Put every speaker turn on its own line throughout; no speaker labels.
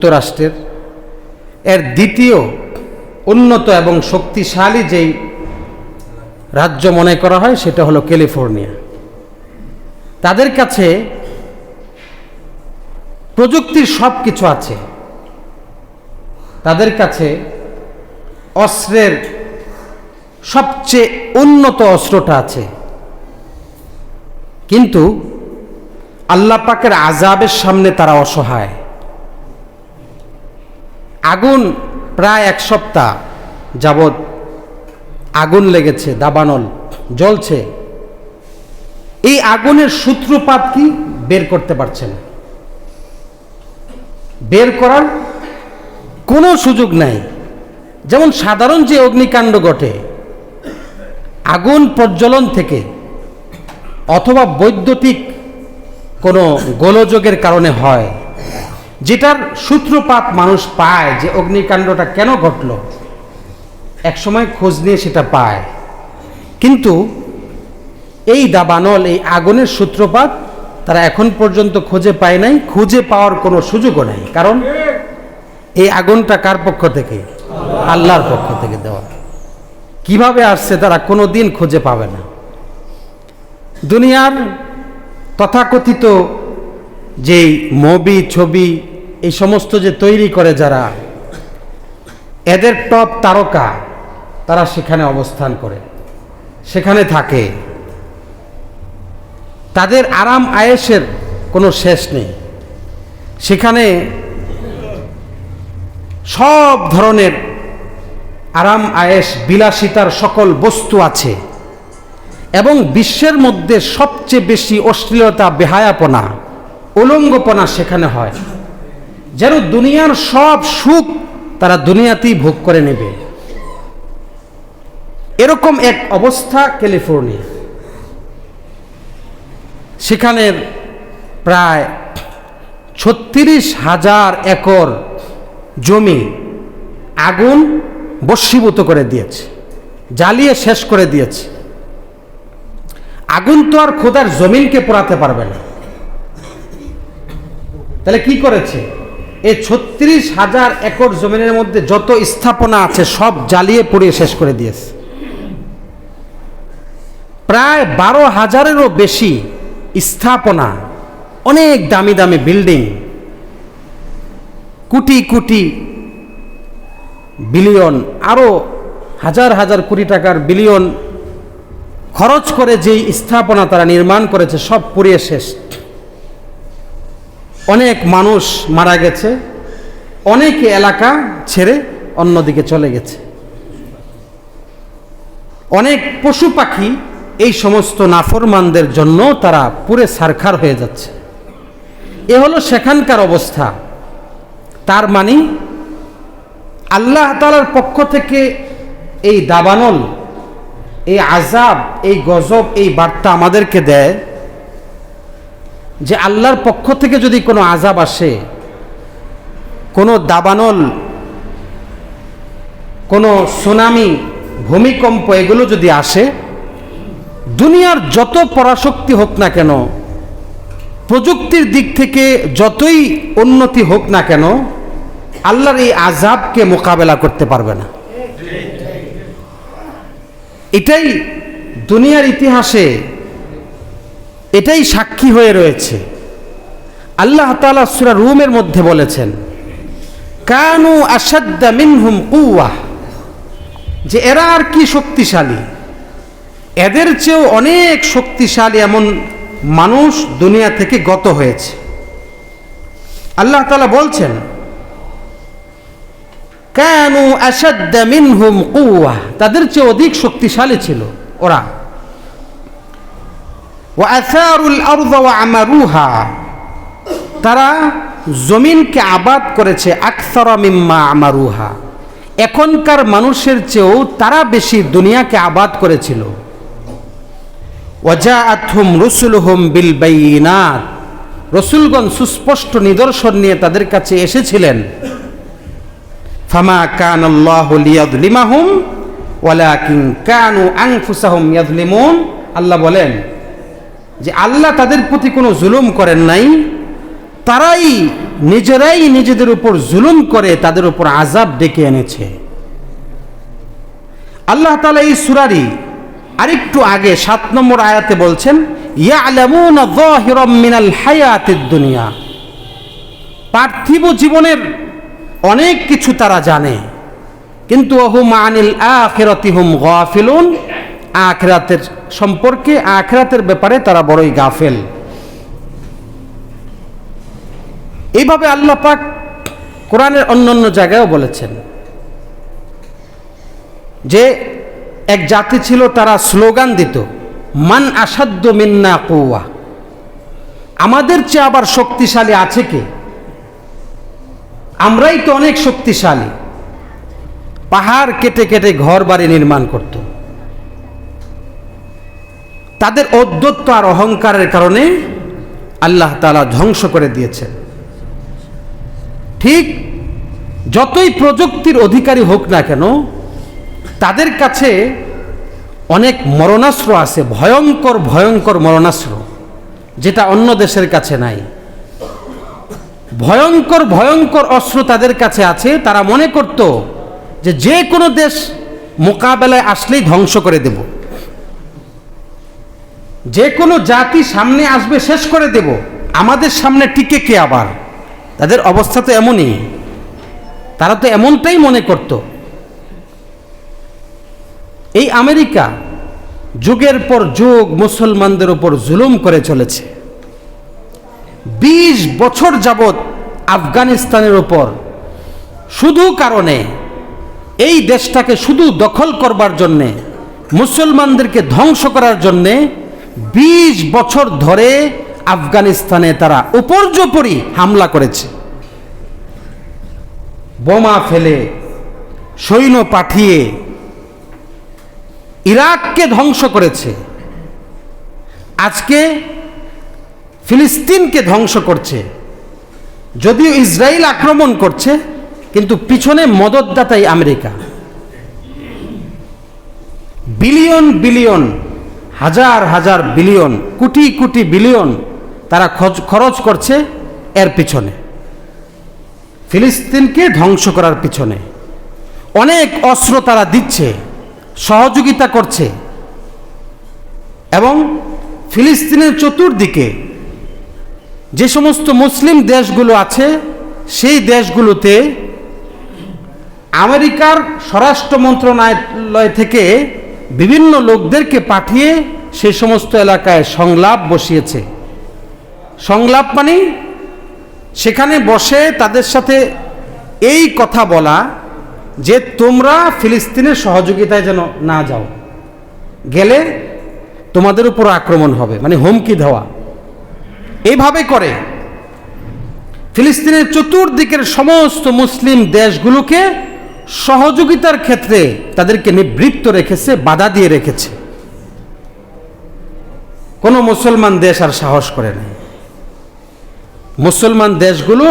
যুক্তরাষ্ট্রের এর দ্বিতীয় উন্নত এবং শক্তিশালী যেই রাজ্য মনে করা হয় সেটা হলো ক্যালিফোর্নিয়া। তাদের কাছে প্রযুক্তির সব কিছু আছে, তাদের কাছে অস্ত্রের সবচেয়ে উন্নত অস্ত্রটা আছে, কিন্তু আল্লাহ পাকের আযাবের সামনে তারা অসহায়। আগুন প্রায় এক সপ্তাহ যাবৎ আগুন লেগেছে, দাবানল জ্বলছে। এই আগুনের সূত্রপাত কি বের করতে পারছে না, বের করার কোনো সুযোগ নাই। যেমন সাধারণ যে অগ্নিকাণ্ড ঘটে আগুন প্রজ্বলন থেকে অথবা বৈদ্যুতিক কোনো গোলযোগের কারণে হয়, যেটার সূত্রপাত মানুষ পায় যে অগ্নিকাণ্ডটা কেন ঘটল, একসময় খোঁজ নিয়ে সেটা পায়। কিন্তু এই দাবানল, এই আগুনের সূত্রপাত তারা এখন পর্যন্ত খুঁজে পায় নাই, খুঁজে পাওয়ার কোনো সুযোগও নাই। কারণ এই আগুনটা কার পক্ষ থেকে? আল্লাহর পক্ষ থেকে দেওয়া। কিভাবে আসছে তারা কোনো দিন খুঁজে পাবে না। দুনিয়ার তথাকথিত যেই মুভি, ছবি, এই সমস্ত যে তৈরি করে যারা, এদের টপ তারকা তারা সেখানে অবস্থান করে, সেখানে থাকে। তাদের আরাম আয়েশের কোনো শেষ নেই। সেখানে সব ধরনের আরাম আয়েশ, বিলাসিতার সকল বস্তু আছে এবং বিশ্বের মধ্যে সবচেয়ে বেশি অশ্লীলতা, বেহায়াপনা, উলঙ্গপনা সেখানে হয়। যেন দুনিয়ার সব সুখ তারা দুনিয়াতেই ভোগ করে নেবে, এরকম এক অবস্থা ক্যালিফোর্নিয়া। সেখানের প্রায় 36,000 একর জমি আগুন বশীভূত করে দিয়েছে, জ্বালিয়ে শেষ করে দিয়েছে। আগুন তো আর খোদার জমিনকে পোড়াতে পারবে না, তাহলে কি করেছে? এই 36,000 একর জমিনের মধ্যে যত স্থাপনা আছে সব জ্বালিয়ে পুড়িয়ে শেষ করে দিয়েছে। প্রায় 12,000-এরও বেশি স্থাপনা, অনেক দামি দামি বিল্ডিং, কোটি কোটি বিলিয়ন, আরো হাজার হাজার কোটি টাকার বিলিয়ন খরচ করে যেই স্থাপনা তারা নির্মাণ করেছে সব পুড়িয়ে শেষ। অনেক মানুষ মারা গেছে, অনেকে এলাকা ছেড়ে অন্যদিকে চলে গেছে। অনেক পশু পাখি এই সমস্ত নাফরমানদের জন্য তারা পুরে ছারখার হয়ে যাচ্ছে। এ হলো সেখানকার অবস্থা। তার মানে আল্লাহ তাআলার পক্ষ থেকে এই দাবানল, এই আযাব, এই গজব, এই বার্তা আমাদেরকে দেয় যে আল্লাহর পক্ষ থেকে যদি কোনো আযাব আসে, কোনো দাবানল, কোনো সুনামি, ভূমিকম্প, এগুলো যদি আসে, দুনিয়ার যত পরাশক্তি হোক না কেন, প্রযুক্তির দিক থেকে যতই উন্নতি হোক না কেন, আল্লাহর এই আযাবকে মোকাবেলা করতে পারবে না। এটাই দুনিয়ার ইতিহাসে, এটাই সাক্ষী হয়ে রয়েছে। আল্লাহ তাআলা সূরা রুমের মধ্যে বলেছেন, কানু আশাদ্দা মিনহুম কুওয়া, যে এরা আর কি শক্তিশালী, এদের চেয়েও অনেক শক্তিশালী এমন মানুষ দুনিয়া থেকে গত হয়েছে। আল্লাহ তাআলা বলছেন, কানু আশাদ্দা মিনহুম কুওয়া, তাদের চেয়ে অধিক শক্তিশালী ছিল ওরা। ওয়া আসারুল আরদ ওয়া আমারুহা, তারা জমিনকে আবাদ করেছে, আকসারা মিম্মা আমারুহা, এখনকার মানুষের চেয়েও তারা বেশি দুনিয়াকে আবাদ করেছিল। ওয়াজাআতহুম রুসুলুহুম বিল বাইয়িনাত, রাসূলগণ সুস্পষ্ট নিদর্শন নিয়ে তাদের কাছে এসেছিলেন। ফামা কানাল্লাহু লিয়াযলিমাহুম ওয়ালাকিন কানু আনফুসাহুম ইয়াযলিমুন। আল্লাহ বলেন যে আল্লাহ তাদের প্রতি কোনো জুলুম করেন নাই, তারাই নিজেরাই নিজেদের উপর জুলুম করে তাদের উপর আযাব ডেকে এনেছে। আল্লাহ তাআলা এই সূরারই আরেকটু আগে 7 নম্বর আয়াতে বলছেন, ইয়ালামুনা যাহিরাম মিনাল হায়াতিদ দুনিয়া, পার্থিব জীবনের অনেক কিছু তারা জানে, কিন্তু ওহুম আনিল আখিরাতি হুম গাফিলুন, আখিরাতের সম্পর্কে, আখিরাতের ব্যাপারে তারা বড়ই গাফেল। এইভাবে আল্লাহ পাক কোরআনের অন্যান্য জায়গায়ও বলেছেন যে এক জাতি ছিল, তারা স্লোগান দিত, মান আসাদ্দু মিন্না কুওয়া, আমাদের চেয়ে আবার শক্তিশালী আছে কে? আমরাই তো অনেক শক্তিশালী। পাহাড় কেটে কেটে ঘর বাড়ি নির্মাণ করত। তাদের ঔদ্ধত্য আর অহংকারের কারণে আল্লাহ তাআলা ধ্বংস করে দিয়েছেন। ঠিক যতই প্রযুক্তির অধিকারী হোক না কেন, তাদের কাছে অনেক মরণাস্ত্র আছে, ভয়ঙ্কর ভয়ঙ্কর মরণাস্ত্র, যেটা অন্য দেশের কাছে নাই। ভয়ঙ্কর ভয়ঙ্কর অস্ত্র তাদের কাছে আছে। তারা মনে করত যে যে কোনো দেশ মোকাবেলায় আসলেই ধ্বংস করে দেব, যে কোনো জাতি সামনে আসবে শেষ করে দেব, আমাদের সামনে টিকে কে আবার? তাদের অবস্থা তো এমনই, তারা তো এমনটাই মনে করত। এই আমেরিকা যুগের পর যুগ মুসলমানদের উপর জুলুম করে চলেছে। 20 বছর যাবৎ আফগানিস্তানের উপর শুধু কারণে, এই দেশটাকে শুধু দখল করবার জন্যে, মুসলমানদেরকে ধ্বংস করার জন্যে 20 বছর ধরে আফগানিস্তানে তারা উপর্যুপরি হামলা করেছে। বোমা ফেলে, সৈন্য পাঠিয়ে ইরাককে ধ্বংস করেছে। আজকে ফিলিস্তিনকে ধ্বংস করছে। যদিও ইসরায়েল আক্রমণ করছে, কিন্তু পিছনে মদতদাতাই আমেরিকা। বিলিয়ন বিলিয়ন, হাজার হাজার বিলিয়ন, কোটি কোটি বিলিয়ন তারা খরচ করছে এর পিছনে, ফিলিস্তিনকে ধ্বংস করার পিছনে। অনেক অস্ত্র তারা দিচ্ছে, সহযোগিতা করছে, এবং ফিলিস্তিনের চতুর্দিকে যে সমস্ত মুসলিম দেশগুলো আছে, সেই দেশগুলোতে আমেরিকার স্বরাষ্ট্র মন্ত্রণালয় থেকে বিভিন্ন লোকদেরকে পাঠিয়ে সেই সমস্ত এলাকায় সংলাপ বসিয়েছে। সংলাপ মানে সেখানে বসে তাদের সাথে এই কথা বলা যে তোমরা ফিলিস্তিনের সহযোগিতায় যেন না যাও, গেলে তোমাদের উপর আক্রমণ হবে, মানে হুমকি দেওয়া। এইভাবে করে ফিলিস্তিনের চতুর্দিকের সমস্ত মুসলিম দেশগুলোকে সহযোগিতার ক্ষেত্রে তাদেরকে নিবৃত্ত রেখেছে, বাধা দিয়ে রেখেছে। কোনো মুসলমান দেশ আর সাহস করে নাই। মুসলমান দেশগুলো,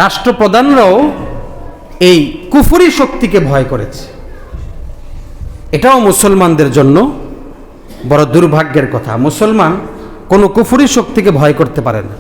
রাষ্ট্রপ্রধানরাও এই কুফরি শক্তিকে ভয় করেছে। এটাও মুসলমানদের জন্য বড় দুর্ভাগ্যের কথা। মুসলমান কোনো কুফরি শক্তিকে ভয় করতে পারে না।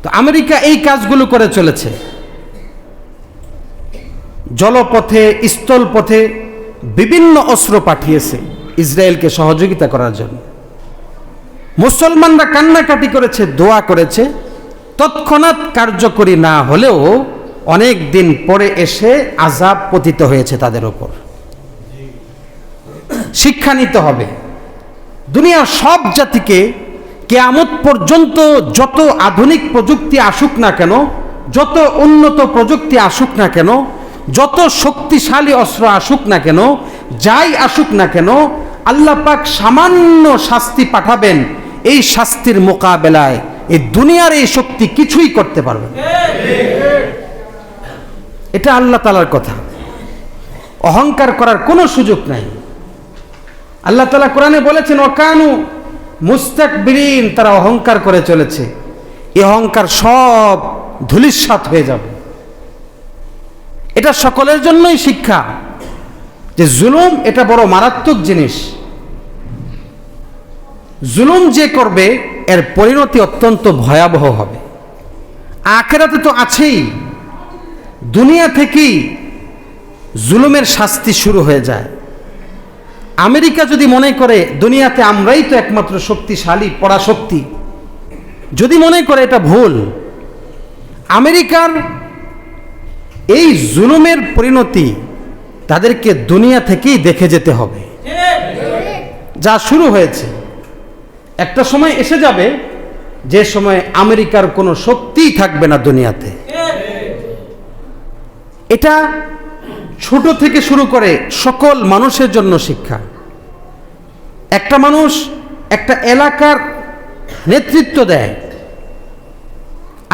তো আমেরিকা এই কাজগুলো করে চলেছে। জলপথে, স্থলপথে বিভিন্ন অস্ত্র পাঠিয়েছে ইসরায়েলকে সহযোগিতা করার জন্য। মুসলমানরা কান্নাকাটি করেছে, দোয়া করেছে। তৎক্ষণাৎ কার্যকরী না হলেও অনেক দিন পরে এসে আযাব পতিত হয়েছে তাদের উপর। শিক্ষা নিতে হবে। দুনিয়ার সব জাতিকে কিয়ামত পর্যন্ত যত আধুনিক প্রযুক্তি আসুক না কেন, যত উন্নত প্রযুক্তি আসুক না কেন, যত শক্তিশালী অস্ত্র আসুক না কেন, যাই আসুক না কেন, আল্লাহ পাক সামান্য শাস্তি পাঠাবেন। এই শাস্তির মোকাবেলায় এই দুনিয়ার এই শক্তি কিছুই করতে পারবে না। এটা আল্লাহ তাআলার কথা। অহংকার করার কোনো সুযোগ নাই। আল্লাহ তাআলা কোরআনে বলেছেন, ওয়াকানু মুস্তাকবিরিন, তারা অহংকার করে চলেছে। এই অহংকার সব ধূলিসাৎ হয়ে যাবে। এটা সকলের জন্যই শিক্ষা যে জুলুম এটা বড় মারাত্মক জিনিস। জুলুম যে করবে এর পরিণতি অত্যন্ত ভয়াবহ হবে। আখিরাতে তো আছেই, দুনিয়া থেকেই জুলুমের শাস্তি শুরু হয়ে যায়। আমেরিকা যদি মনে করে দুনিয়াতে আমরাই তো একমাত্র শক্তিশালী পরাশক্তি, যদি মনে করে এটা ভুল। আমেরিকার এই জুলুমের পরিণতি তাদেরকে দুনিয়া থেকেই দেখে যেতে হবে। যা শুরু হয়েছে, একটা সময় এসে যাবে যে সময় আমেরিকার কোনো শক্তিই থাকবে না দুনিয়াতে। এটা ছোট থেকে শুরু করে সকল মানুষের জন্য শিক্ষা। একটা মানুষ একটা এলাকার নেতৃত্ব দেয়,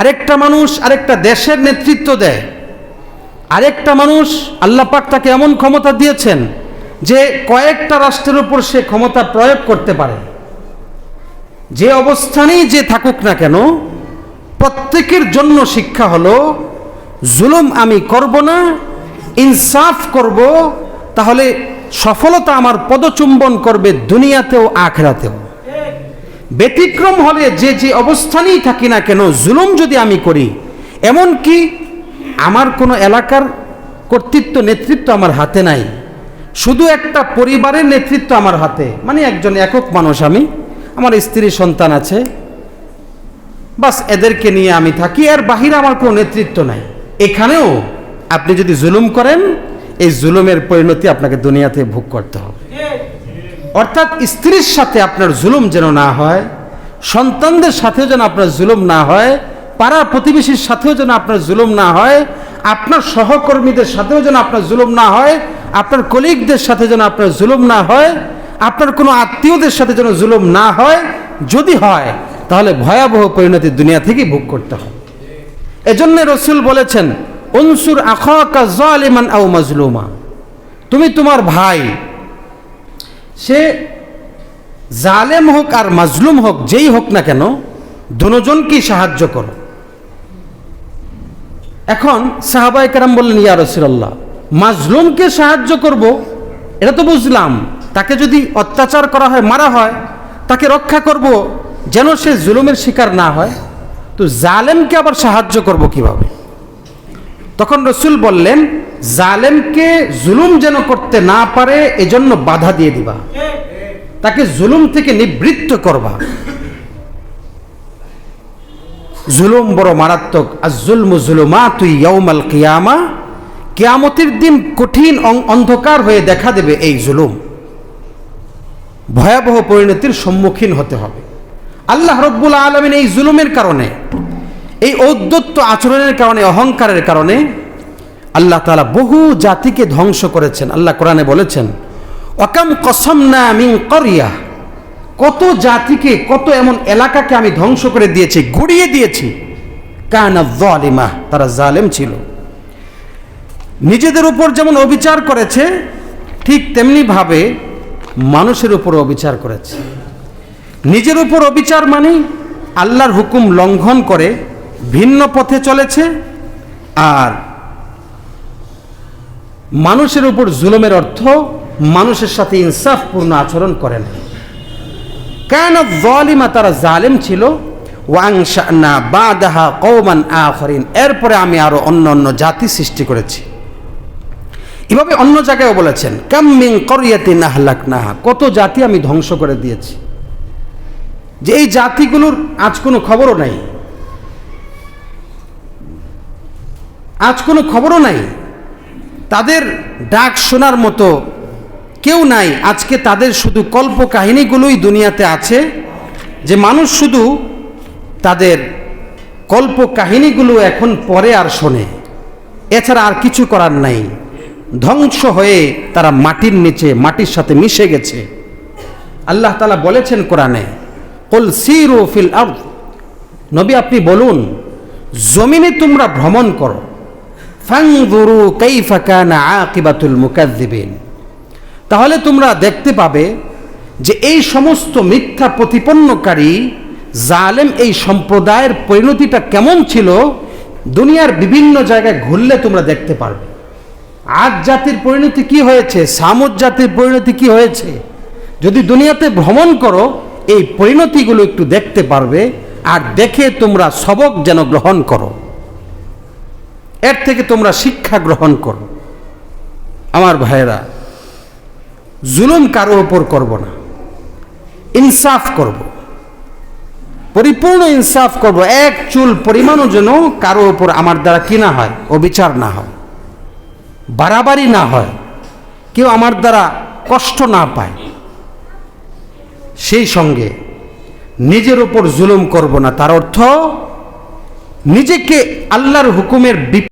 আরেকটা মানুষ আরেকটা দেশের নেতৃত্ব দেয়, আরেকটা মানুষ আল্লাহ পাক তাকে এমন ক্ষমতা দিয়েছেন যে কয়েকটা রাষ্ট্রের উপর সে ক্ষমতা প্রয়োগ করতে পারে। যে অবস্থানেই যে থাকুক না কেন, প্রত্যেকের জন্য শিক্ষা হলো জুলুম আমি করব না, ইনসাফ করব, তাহলে সফলতা আমার পদচুম্বন করবে দুনিয়াতেও আখিরাতেও। ব্যতিক্রম হলে যে যে অবস্থানেই থাকি না কেন, জুলুম যদি আমি করি, এমনকি আমার কোনো এলাকার কর্তৃত্ব নেতৃত্ব আমার হাতে নাই, শুধু একটা পরিবারের নেতৃত্ব আমার হাতে, মানে একজন একক মানুষ, আমি, আমার স্ত্রী সন্তান আছে, বাস এদেরকে নিয়ে আমি থাকি, এর বাহিরে আমার কোনো নেতৃত্ব নাই, এখানেও আপনি যদি জুলুম করেন, এই জুলুমের পরিণতি আপনাকে দুনিয়াতে ভোগ করতে হবে। অর্থাৎ স্ত্রীর সাথে আপনার জুলুম যেন না হয়, সন্তানদের সাথেও যেন আপনার জুলুম না হয়, পাড়া প্রতিবেশীর সাথেও যেন আপনার জুলুম না হয়, আপনার সহকর্মীদের সাথেও যেন আপনার জুলুম না হয়, আপনার কলিগদের সাথে যেন আপনার জুলুম না হয়, আপনার কোনো আত্মীয়দের সাথে যেন জুলুম না হয়। যদি হয় তাহলে ভয়াবহ পরিণতি দুনিয়া থেকেই ভোগ করতে হয়। এজন্য রাসূল বলেছেন, উনসুর আখাকা যালিমান আও মাজলুমা, তুমি তোমার ভাই, সে জালেম হোক আর মাজলুম হোক, যেই হোক না কেন, দুজনকেই সাহায্য করো। এখন সাহাবায়ে কেরাম বললেন, ইয়া রাসূলুল্লাহ, মাজলুমকে সাহায্য করব এটা তো বুঝলাম, তাকে যদি অত্যাচার করা হয়, মারা হয়, তাকে রক্ষা করব যেন সে জুলুমের শিকার না হয়, তো জালেমকে আবার সাহায্য করব কিভাবে? তখন রাসূল বললেন, জালেমকে জুলুম যেন করতে না পারে এজন্য বাধা দিয়ে দিবা, তাকে জুলুম থেকে নিবৃত্ত করবা। জুলুম বড় মারাত্মক। আজ-জুলমু যুলুমাতু ইয়াউমাল কিয়ামা, কিয়ামতের দিন কঠিন অন্ধকার হয়ে দেখা দেবে এই জুলুম, ভয়াবহ পরিণতির সম্মুখীন হতে হবে। আল্লাহ রাব্বুল আলামিন এই জুলুমের কারণে, এই ঔদ্ধত্য আচরণের কারণে, অহংকারের কারণে আল্লাহ তাআলা বহু জাতিকে ধ্বংস করেছেন। আল্লাহ কোরআনে বলেছেন, ওয়াকাম কসমনা মিন ক্বরিয়া, কত জাতিকে, কত এমন এলাকাকে আমি ধ্বংস করে দিয়েছি, গুড়িয়ে দিয়েছি, কানাত যালিমা, তারা জালেম ছিল। নিজেদের উপর যেমন অবিচার করেছে, ঠিক তেমনি ভাবে মানুষের উপর অবিচার করেছে। নিজের উপর অবিচার মানে আল্লাহর হুকুম লঙ্ঘন করে ভিন্ন পথে চলেছে, আর মানুষের উপর জুলুমের অর্থ মানুষের সাথে ইনসাফপূর্ণ আচরণ করে না। কানাত যালিমা, তারা জালেম ছিল। ওয়াংশানা বাদাহা কওমান আখরিন, এরপরে আমি আরো অন্য অন্য জাতি সৃষ্টি করেছি। এভাবে অন্য জায়গায়ও বলেছেন, কাম মিন ক্বরিয়াতিন আহলাকনাহা, কত জাতি আমি ধ্বংস করে দিয়েছি, যে এই জাতিগুলোর আজ কোনো খবরও নাই, আজ কোনো খবরও নাই, তাদের ডাক শোনার মতো কেউ নাই। আজকে তাদের শুধু কল্প কাহিনীগুলোই দুনিয়াতে আছে, যে মানুষ শুধু তাদের কল্প কাহিনীগুলো এখন পড়ে আর শোনে, এছাড়া আর কিছু করার নাই। ধ্বংস হয়ে তারা মাটির নিচে, মাটির সাথে মিশে গেছে। আল্লাহ তাআলা বলেছেন কোরআনে, কুল সিরু ফিল আরদ, নবী আপনি বলুন, জমিনে তোমরা ভ্রমণ করো, ফানজুরু কাইফা কানা আকিবাতুল মুকাজ্জিবিন, তাহলে তোমরা দেখতে পাবে যে এই সমস্ত মিথ্যা প্রতিপন্নকারী জালেম এই সম্প্রদায়ের পরিণতিটা কেমন ছিল। দুনিয়ার বিভিন্ন জায়গায় ঘুরলে তোমরা দেখতে পারবে আদ জাতির পরিণতি কি হয়েছে, সামুদ জাতির পরিণতি কি হয়েছে। যদি দুনিয়াতে ভ্রমণ করো, এই পরিণতিগুলো একটু দেখতে পারবে, আর দেখে তোমরা সবক যেন গ্রহণ করো, এর থেকে তোমরা শিক্ষা গ্রহণ করো। আমার ভাইয়েরা, জুলুম কারো ওপর করব না, ইনসাফ করব, পরিপূর্ণ ইনসাফ করব। এক চুল পরিমাণও যেন কারো ওপর আমার দ্বারা কি না হয়, অবিচার না হয়, বাড়াবাড়ি না হয়, কেউ আমার দ্বারা কষ্ট না পায়। সেই সঙ্গে নিজের ওপর জুলুম করব না, তার অর্থ নিজেকে আল্লাহর হুকুমের